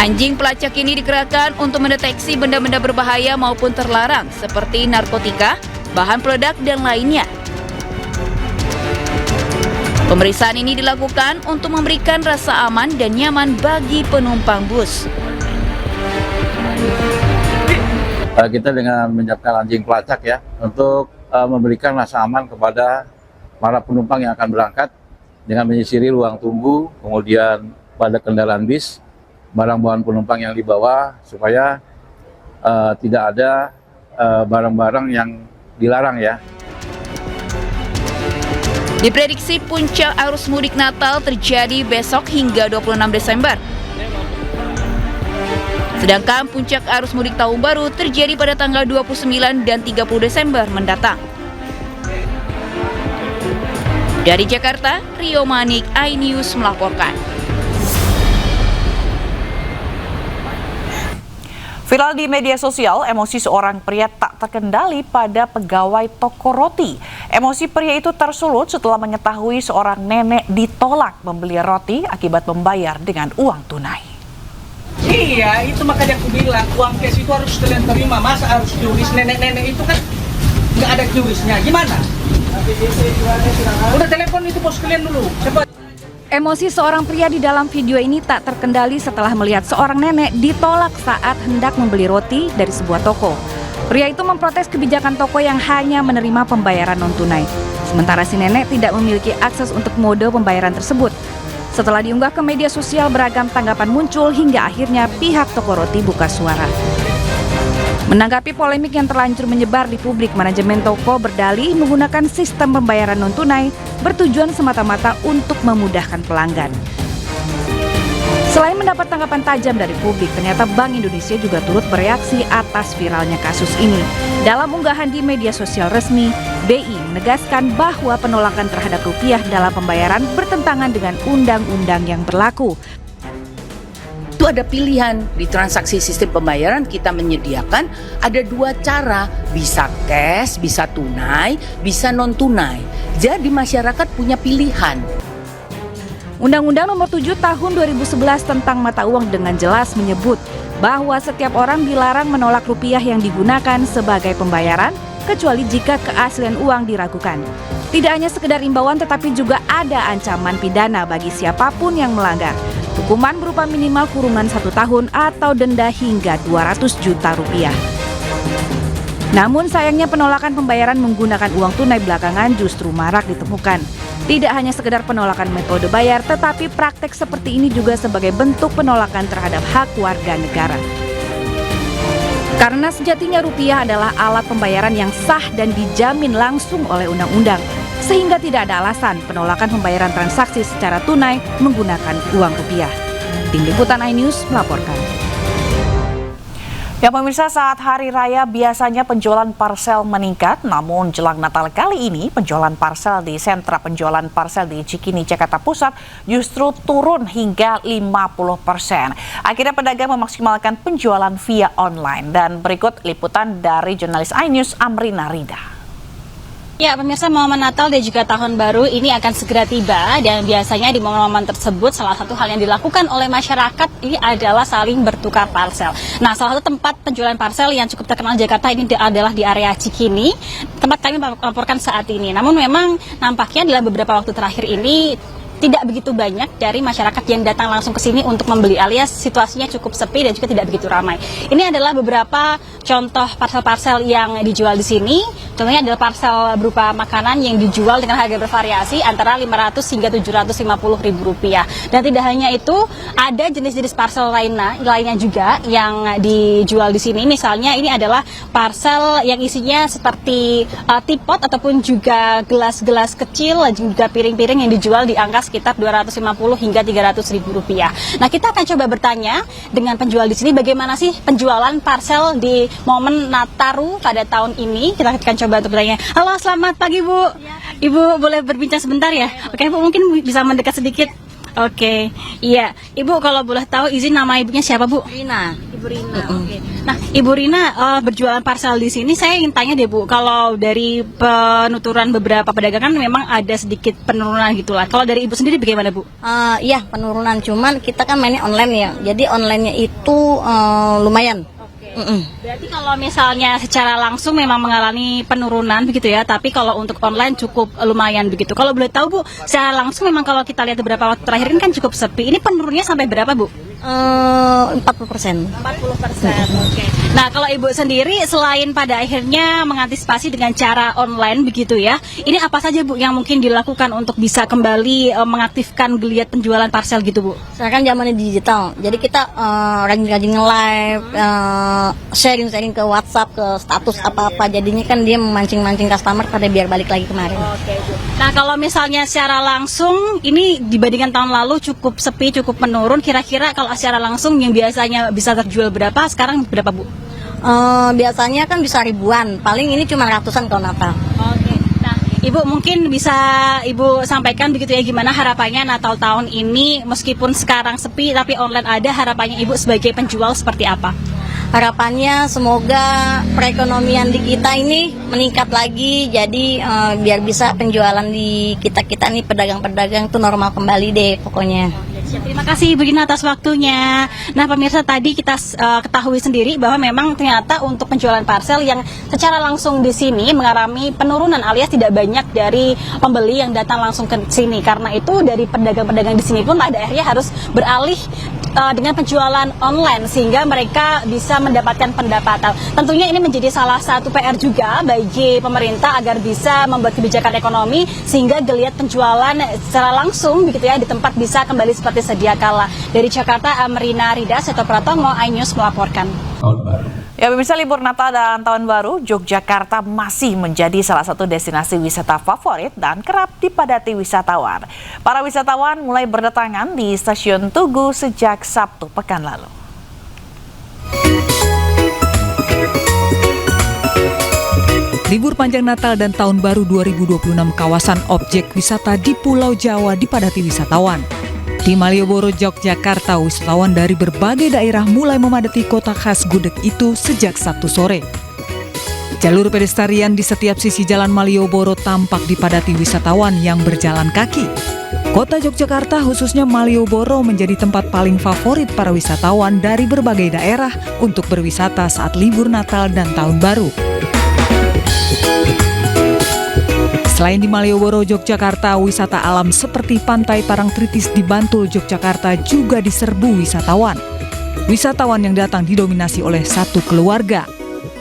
Anjing pelacak ini dikerahkan untuk mendeteksi benda-benda berbahaya maupun terlarang seperti narkotika, bahan peledak, dan lainnya. Pemeriksaan ini dilakukan untuk memberikan rasa aman dan nyaman bagi penumpang bus. Kita dengan menyiapkan anjing pelacak ya untuk memberikan rasa aman kepada para penumpang yang akan berangkat dengan menyisiri ruang tunggu, kemudian pada kendaraan bis, barang bawaan penumpang yang dibawa supaya tidak ada barang-barang yang dilarang ya. Diprediksi puncak arus mudik Natal terjadi besok hingga 26 Desember. Sedangkan puncak arus mudik Tahun Baru terjadi pada tanggal 29 dan 30 Desember mendatang. Dari Jakarta, Rio Manik, iNews melaporkan. Viral di media sosial, emosi seorang pria tak terkendali pada pegawai toko roti. Emosi pria itu tersulut setelah mengetahui seorang nenek ditolak membeli roti akibat membayar dengan uang tunai. Iya, itu makanya aku bilang uang cash itu harus kalian terima. Masa harus QRIS? Nenek-nenek itu kan nggak ada QRIS-nya. Gimana? Udah telepon itu bos kalian dulu. Cepat. Emosi seorang pria di dalam video ini tak terkendali setelah melihat seorang nenek ditolak saat hendak membeli roti dari sebuah toko. Pria itu memprotes kebijakan toko yang hanya menerima pembayaran non-tunai. Sementara si nenek tidak memiliki akses untuk mode pembayaran tersebut. Setelah diunggah ke media sosial, beragam tanggapan muncul hingga akhirnya pihak toko roti buka suara. Menanggapi polemik yang terlanjur menyebar di publik, manajemen toko berdalih menggunakan sistem pembayaran non-tunai bertujuan semata-mata untuk memudahkan pelanggan. Selain mendapat tanggapan tajam dari publik, ternyata Bank Indonesia juga turut bereaksi atas viralnya kasus ini. Dalam unggahan di media sosial resmi, BI menegaskan bahwa penolakan terhadap rupiah dalam pembayaran bertentangan dengan undang-undang yang berlaku. Itu ada pilihan di transaksi sistem pembayaran, kita menyediakan ada dua cara, bisa cash, bisa tunai, bisa non tunai. Jadi masyarakat punya pilihan. Undang-Undang Nomor 7 Tahun 2011 tentang mata uang dengan jelas menyebut bahwa setiap orang dilarang menolak rupiah yang digunakan sebagai pembayaran kecuali jika keaslian uang diragukan. Tidak hanya sekedar imbauan tetapi juga ada ancaman pidana bagi siapapun yang melanggar. Hukuman berupa minimal kurungan 1 tahun atau denda hingga 200 juta rupiah. Namun sayangnya penolakan pembayaran menggunakan uang tunai belakangan justru marak ditemukan. Tidak hanya sekedar penolakan metode bayar, tetapi praktek seperti ini juga sebagai bentuk penolakan terhadap hak warga negara. Karena sejatinya rupiah adalah alat pembayaran yang sah dan dijamin langsung oleh undang-undang, sehingga tidak ada alasan penolakan pembayaran transaksi secara tunai menggunakan uang rupiah. Tim Liputan iNews melaporkan. Ya pemirsa, saat hari raya biasanya penjualan parsel meningkat, namun jelang Natal kali ini penjualan parsel di sentra penjualan parsel di Cikini, Jakarta Pusat justru turun hingga 50%. Akhirnya pedagang memaksimalkan penjualan via online. Dan berikut liputan dari jurnalis iNews Amrina Rida. Ya pemirsa, momen Natal dan juga Tahun Baru ini akan segera tiba, dan biasanya di momen-momen tersebut salah satu hal yang dilakukan oleh masyarakat ini adalah saling bertukar parsel. Nah, salah satu tempat penjualan parsel yang cukup terkenal di Jakarta ini adalah di area Cikini, tempat kami melaporkan saat ini. Namun memang nampaknya dalam beberapa waktu terakhir ini tidak begitu banyak dari masyarakat yang datang langsung ke sini untuk membeli, alias situasinya cukup sepi dan juga tidak begitu ramai. Ini adalah beberapa contoh parsel-parsel yang dijual di sini. Contohnya adalah parsel berupa makanan yang dijual dengan harga bervariasi antara 500 hingga 750 ribu rupiah. Dan tidak hanya itu, ada jenis-jenis parsel lainnya juga yang dijual di sini. Misalnya ini adalah parsel yang isinya seperti teapot ataupun juga gelas-gelas kecil dan juga piring-piring yang dijual di angka sekitar 250 hingga 300 ribu rupiah. Nah, kita akan coba bertanya dengan penjual di sini bagaimana sih penjualan parsel di momen Nataru pada tahun ini. Kita akan coba untuk bertanya. Halo, selamat pagi Bu. Ibu boleh berbincang sebentar ya? Oke Bu, mungkin bisa mendekat sedikit. Oke, iya. Ibu kalau boleh tahu izin nama ibunya siapa Bu? Rina. Ibu Rina. Oke. Nah, Ibu Rina berjualan parsel di sini. Saya ingin tanya deh Bu, kalau dari penuturan beberapa pedagang kan memang ada sedikit penurunan gitulah. Kalau dari Ibu sendiri bagaimana Bu? Iya, penurunan, cuman kita kan mainnya online ya. Jadi online-nya itu lumayan. Berarti kalau misalnya secara langsung memang mengalami penurunan begitu ya, tapi kalau untuk online cukup lumayan begitu. Kalau boleh tahu Bu, secara langsung memang kalau kita lihat beberapa waktu terakhir ini kan cukup sepi. Ini penurunnya sampai berapa Bu? 40%. 40%. Oke. Nah, kalau Ibu sendiri selain pada akhirnya mengantisipasi dengan cara online begitu ya, ini apa saja Bu yang mungkin dilakukan untuk bisa kembali mengaktifkan geliat penjualan parsel gitu Bu? Sekarang zamannya digital, jadi kita rajin-rajin nge-live, sharing-sharing ke WhatsApp, ke status apa-apa, jadinya kan dia memancing-mancing customer pada biar balik lagi kemarin. Oke Bu. Nah, kalau misalnya secara langsung ini dibandingkan tahun lalu cukup sepi, cukup menurun, kira-kira kalau secara langsung yang biasanya bisa terjual berapa, sekarang berapa Bu? Biasanya kan bisa ribuan, paling ini cuma ratusan kalau Natal. Oke. Nah, Ibu mungkin bisa Ibu sampaikan begitu ya, gimana harapannya Natal tahun ini meskipun sekarang sepi tapi online ada, harapannya Ibu sebagai penjual seperti apa? Harapannya semoga perekonomian di kita ini meningkat lagi, jadi biar bisa penjualan di kita-kita nih pedagang-pedagang itu normal kembali deh pokoknya. Terima kasih Ibu Rina atas waktunya. Nah pemirsa, tadi kita ketahui sendiri bahwa memang ternyata untuk penjualan parsel yang secara langsung di sini mengalami penurunan, alias tidak banyak dari pembeli yang datang langsung ke sini. Karena itu dari pedagang-pedagang di sini pun pada akhirnya harus beralih dengan penjualan online sehingga mereka bisa mendapatkan pendapatan. Tentunya ini menjadi salah satu PR juga bagi pemerintah agar bisa membuat kebijakan ekonomi sehingga geliat penjualan secara langsung begitu ya di tempat bisa kembali seperti sedia kala. Dari Jakarta, Amrina Rida, Seto Pratomo, iNews melaporkan. Ya pemirsa, libur Natal dan Tahun Baru, Yogyakarta masih menjadi salah satu destinasi wisata favorit dan kerap dipadati wisatawan. Para wisatawan mulai berdatangan di Stasiun Tugu sejak Sabtu pekan lalu. Libur panjang Natal dan Tahun Baru 2026 kawasan objek wisata di Pulau Jawa dipadati wisatawan. Di Malioboro, Yogyakarta, wisatawan dari berbagai daerah mulai memadati kota khas gudeg itu sejak Sabtu sore. Jalur pedestrian di setiap sisi jalan Malioboro tampak dipadati wisatawan yang berjalan kaki. Kota Yogyakarta, khususnya Malioboro, menjadi tempat paling favorit para wisatawan dari berbagai daerah untuk berwisata saat libur Natal dan Tahun Baru. Selain di Malioboro, Yogyakarta, wisata alam seperti Pantai Parangtritis di Bantul, Yogyakarta juga diserbu wisatawan. Wisatawan yang datang didominasi oleh satu keluarga.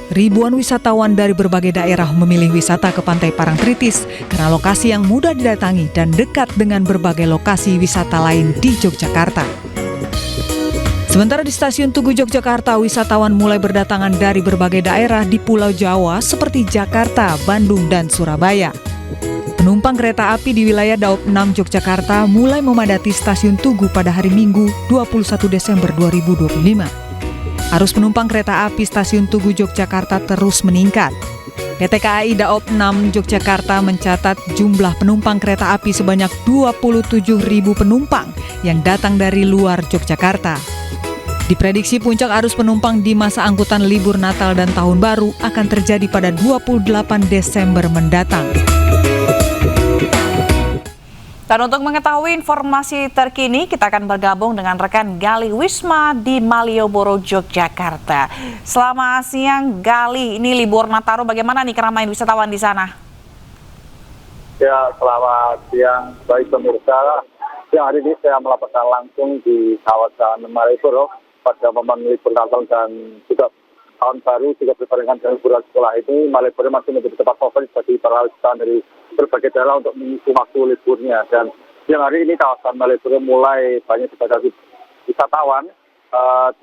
Ribuan wisatawan dari berbagai daerah memilih wisata ke Pantai Parangtritis karena lokasi yang mudah didatangi dan dekat dengan berbagai lokasi wisata lain di Yogyakarta. Sementara di Stasiun Tugu Yogyakarta, wisatawan mulai berdatangan dari berbagai daerah di Pulau Jawa seperti Jakarta, Bandung, dan Surabaya. Penumpang kereta api di wilayah Daop 6 Yogyakarta mulai memadati Stasiun Tugu pada hari Minggu 21 Desember 2025. Arus penumpang kereta api stasiun Tugu Yogyakarta terus meningkat. PT KAI Daop 6 Yogyakarta mencatat jumlah penumpang kereta api sebanyak 27.000 penumpang yang datang dari luar Yogyakarta. Diprediksi puncak arus penumpang di masa angkutan libur Natal dan Tahun Baru akan terjadi pada 28 Desember mendatang. Dan untuk mengetahui informasi terkini, kita akan bergabung dengan rekan Gali Wisma di Malioboro, Yogyakarta. Selamat siang, Gali. Ini libur Nataru, bagaimana nih keramaian wisatawan di sana? Ya, selamat siang. Baik pemirsa, siang hari ini saya melaporkan langsung di kawasan Malioboro pada momen libur Natal dan juga Tahun Baru juga berbarengan dengan liburan sekolah ini. Malioboro masih menjadi tempat favorit bagi para wisatawan dari berbagai daerah untuk mengisi waktu liburnya. Dan siang hari ini kawasan Malioboro mulai banyak dipadati wisatawan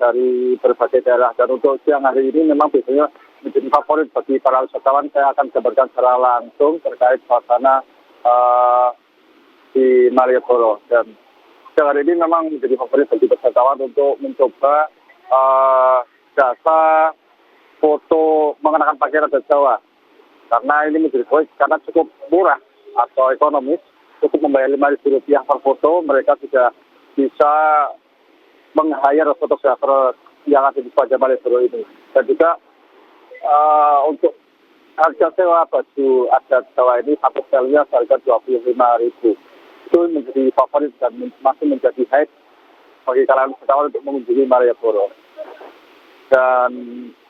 dari berbagai daerah. Dan untuk siang hari ini memang biasanya menjadi favorit bagi para wisatawan. Saya akan gambarkan secara langsung terkait suasana di Malioboro. Dan siang hari ini memang menjadi favorit bagi wisatawan untuk mencoba jasa foto mengenakan pakaian adat Jawa. Karena ini menjadi favorit karena cukup murah atau ekonomis, cukup membayar Rp5.000 per foto, mereka sudah bisa meng-hire fotografer yang ada di sepanjang Malioboro ini. Dan juga untuk harga sewa baju adat Jawa ini satu setelnya seharga Rp25.000. Itu menjadi favorit dan masih menjadi hype bagi kalangan wisatawan untuk mengunjungi Malioboro. Dan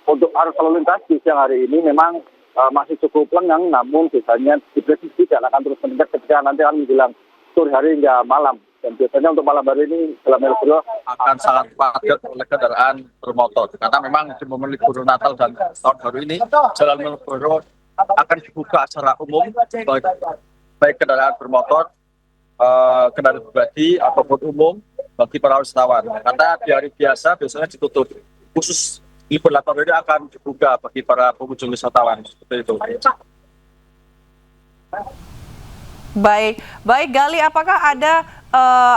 untuk arus lalu lintas di siang hari ini memang masih cukup lengang, namun biasanya diprediksi akan terus meningkat ketika nanti akan menjelang sore hari hingga malam. Dan biasanya untuk malam hari ini dalam Malioboro akan sangat padat oleh kendaraan bermotor. Karena memang di momen libur Natal dan Tahun Baru ini, Jalan Malioboro akan dibuka secara umum, baik kendaraan bermotor, kendaraan pribadi, ataupun umum bagi para wisatawan. Karena di hari biasa biasanya ditutup. Khusus libur Natal ini akan dibuka bagi para pengunjung wisatawan. Seperti itu. Baik Gali, apakah ada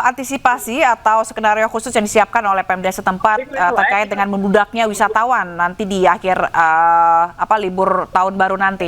antisipasi atau skenario khusus yang disiapkan oleh Pemda setempat terkait dengan membludaknya wisatawan nanti di akhir libur Tahun Baru nanti?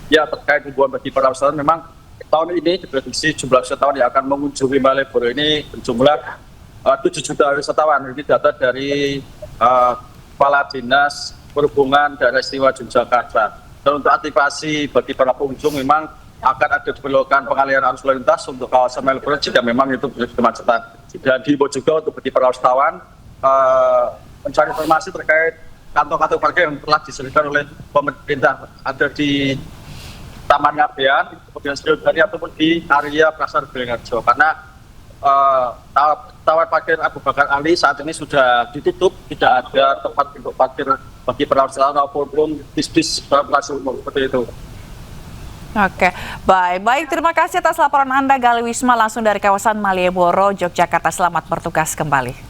Ya, terkait himbauan bagi para wisatawan, memang tahun ini diprediksi jumlah wisatawan yang akan mengunjungi Malioboro ini berjumlah 7 juta wisatawan. Ini data dari Kepala Dinas Perhubungan Daerah Istimewa Yogyakarta. Dan untuk antisipasi bagi para pengunjung memang akan ada diperlukan pengalihan arus lalu lintas untuk kawasan Malioboro jika memang itu menjadi kemacetan. Dan dihimbau juga untuk bagi para wisatawan mencari informasi terkait kantong-kantong parkir yang telah disediakan oleh pemerintah, ada di Taman Ngabean, kemudian Sriwedari ataupun di area Pasar Beringharjo. Karena Taman Parkir Abu Bakar Ali saat ini sudah ditutup, tidak ada tempat untuk parkir bagi para wisatawan maupun bis-bis transportasi umum, seperti itu. Oke, baik. Terima kasih atas laporan Anda, Gali Wisma, langsung dari kawasan Malioboro, Yogyakarta. Selamat bertugas kembali.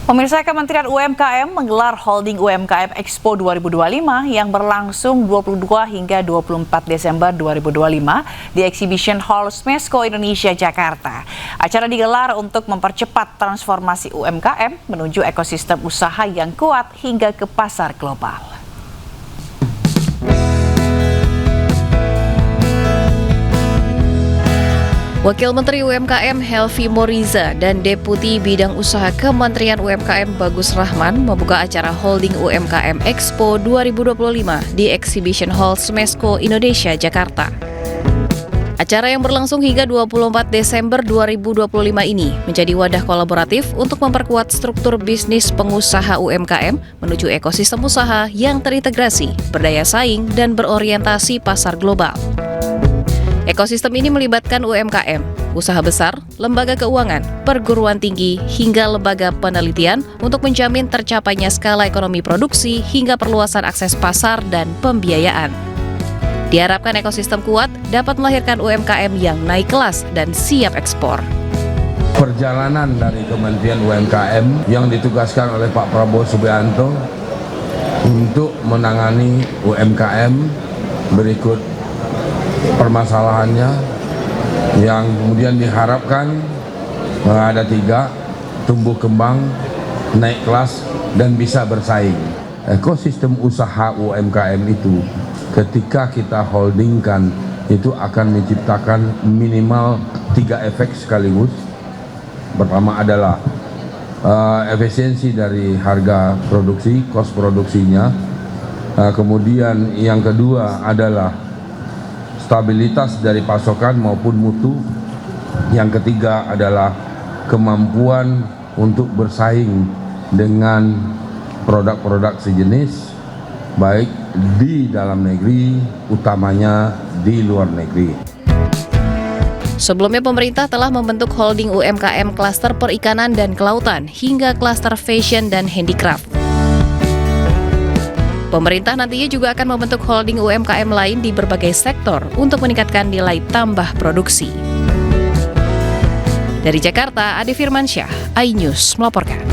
Pemirsa, Kementerian UMKM menggelar Holding UMKM Expo 2025 yang berlangsung 22 hingga 24 Desember 2025 di Exhibition Hall Smesco Indonesia, Jakarta. Acara digelar untuk mempercepat transformasi UMKM menuju ekosistem usaha yang kuat hingga ke pasar global. Wakil Menteri UMKM Helvi Moriza dan Deputi Bidang Usaha Kementerian UMKM Bagus Rahman membuka acara Holding UMKM Expo 2025 di Exhibition Hall Smesco Indonesia, Jakarta. Acara yang berlangsung hingga 24 Desember 2025 ini menjadi wadah kolaboratif untuk memperkuat struktur bisnis pengusaha UMKM menuju ekosistem usaha yang terintegrasi, berdaya saing, dan berorientasi pasar global. Ekosistem ini melibatkan UMKM, usaha besar, lembaga keuangan, perguruan tinggi, hingga lembaga penelitian untuk menjamin tercapainya skala ekonomi produksi hingga perluasan akses pasar dan pembiayaan. Diharapkan ekosistem kuat dapat melahirkan UMKM yang naik kelas dan siap ekspor. Perjalanan dari Kementerian UMKM yang ditugaskan oleh Pak Prabowo Subianto untuk menangani UMKM berikut permasalahannya yang kemudian diharapkan ada 3, tumbuh kembang, naik kelas dan bisa bersaing. Ekosistem usaha UMKM itu ketika kita holdingkan itu akan menciptakan minimal 3 efek sekaligus. Pertama adalah efisiensi dari harga produksi, kos produksinya. Kemudian yang kedua adalah stabilitas dari pasokan maupun mutu. Yang ketiga adalah kemampuan untuk bersaing dengan produk-produk sejenis, baik di dalam negeri, utamanya di luar negeri. Sebelumnya pemerintah telah membentuk holding UMKM klaster perikanan dan kelautan hingga klaster fashion dan handicraft. Pemerintah nantinya juga akan membentuk holding UMKM lain di berbagai sektor untuk meningkatkan nilai tambah produksi. Dari Jakarta, Ade Firmansyah, iNews melaporkan.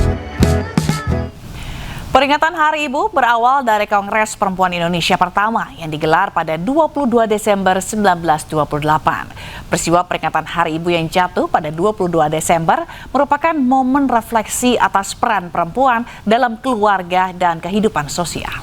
Peringatan Hari Ibu berawal dari Kongres Perempuan Indonesia pertama yang digelar pada 22 Desember 1928. Peristiwa peringatan Hari Ibu yang jatuh pada 22 Desember merupakan momen refleksi atas peran perempuan dalam keluarga dan kehidupan sosial.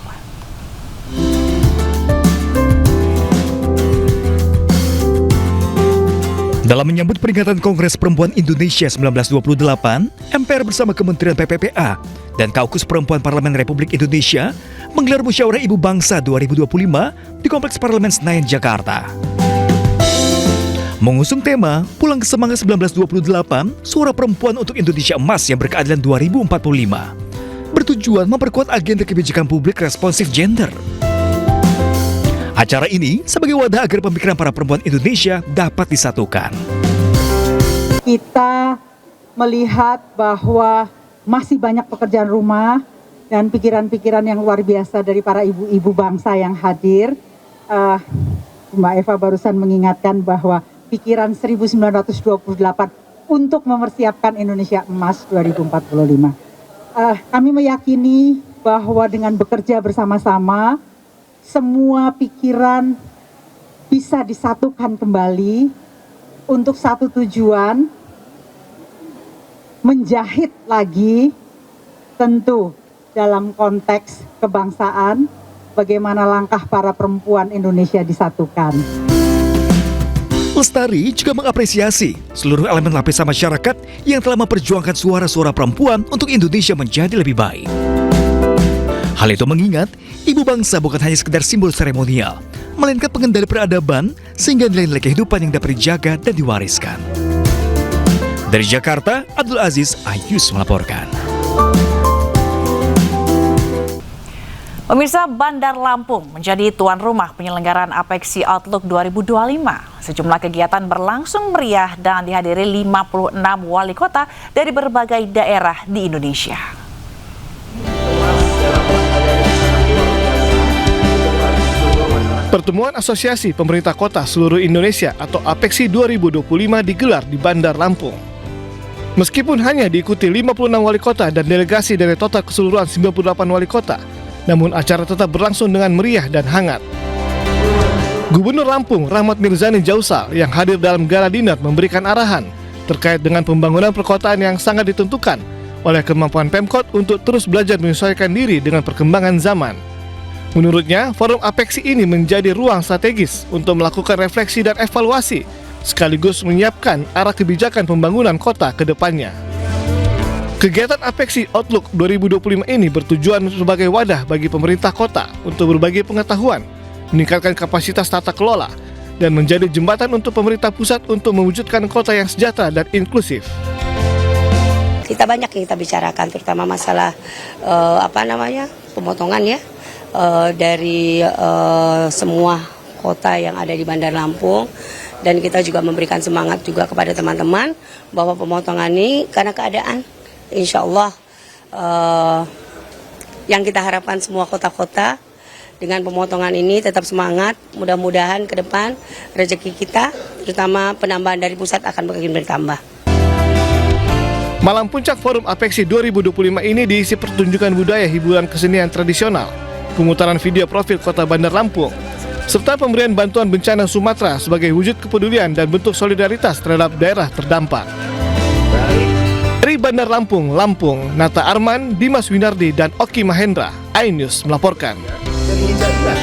Dalam menyambut peringatan Kongres Perempuan Indonesia 1928, MPR bersama Kementerian PPPA dan Kaukus Perempuan Parlemen Republik Indonesia menggelar Musyawarah Ibu Bangsa 2025 di Kompleks Parlemen Senayan, Jakarta. Mengusung tema Pulang ke Semangat 1928, Suara Perempuan untuk Indonesia Emas yang Berkeadilan 2045, bertujuan memperkuat agenda kebijakan publik responsif gender. Acara ini sebagai wadah agar pemikiran para perempuan Indonesia dapat disatukan. Kita melihat bahwa masih banyak pekerjaan rumah dan pikiran-pikiran yang luar biasa dari para ibu-ibu bangsa yang hadir. Mbak Eva barusan mengingatkan bahwa pikiran 1928 untuk mempersiapkan Indonesia Emas 2045. Kami meyakini bahwa dengan bekerja bersama-sama, semua pikiran bisa disatukan kembali untuk satu tujuan, menjahit lagi tentu dalam konteks kebangsaan, bagaimana langkah para perempuan Indonesia disatukan. Lestari juga mengapresiasi seluruh elemen lapisan masyarakat yang telah memperjuangkan suara-suara perempuan untuk Indonesia menjadi lebih baik. Hal itu mengingat, Ibu Bangsa bukan hanya sekedar simbol seremonial, melainkan pengendali peradaban sehingga nilai-nilai kehidupan yang dapat dijaga dan diwariskan. Dari Jakarta, Abdul Aziz, iNews melaporkan. Pemirsa, Bandar Lampung menjadi tuan rumah penyelenggaraan Apexi Outlook 2025. Sejumlah kegiatan berlangsung meriah dan dihadiri 56 wali kota dari berbagai daerah di Indonesia. Pertemuan Asosiasi Pemerintah Kota Seluruh Indonesia atau Apexi 2025 digelar di Bandar Lampung. Meskipun hanya diikuti 56 wali kota dan delegasi dari total keseluruhan 98 wali kota, namun acara tetap berlangsung dengan meriah dan hangat. Gubernur Lampung Rahmat Mirzani Jausal yang hadir dalam gala dinner memberikan arahan terkait dengan pembangunan perkotaan yang sangat ditentukan oleh kemampuan Pemkot untuk terus belajar menyesuaikan diri dengan perkembangan zaman. Menurutnya, forum Apexi ini menjadi ruang strategis untuk melakukan refleksi dan evaluasi, sekaligus menyiapkan arah kebijakan pembangunan kota ke depannya. Kegiatan Apexi Outlook 2025 ini bertujuan sebagai wadah bagi pemerintah kota untuk berbagi pengetahuan, meningkatkan kapasitas tata kelola, dan menjadi jembatan untuk pemerintah pusat untuk mewujudkan kota yang sejahtera dan inklusif. Kita banyak yang kita bicarakan, terutama masalah pemotongan ya. Dari semua kota yang ada di Bandar Lampung, dan kita juga memberikan semangat juga kepada teman-teman bahwa pemotongan ini karena keadaan, insya Allah yang kita harapkan semua kota-kota dengan pemotongan ini tetap semangat. Mudah-mudahan ke depan rezeki kita, terutama penambahan dari pusat akan makin bertambah. Malam puncak Forum Apexi 2025 ini diisi pertunjukan budaya hiburan kesenian tradisional, pemutaran video profil Kota Bandar Lampung, serta pemberian bantuan bencana Sumatera sebagai wujud kepedulian dan bentuk solidaritas terhadap daerah terdampak. Dari Dari Bandar Lampung, Nata Arman, Dimas Winardi, dan Oki Mahendra, iNews melaporkan.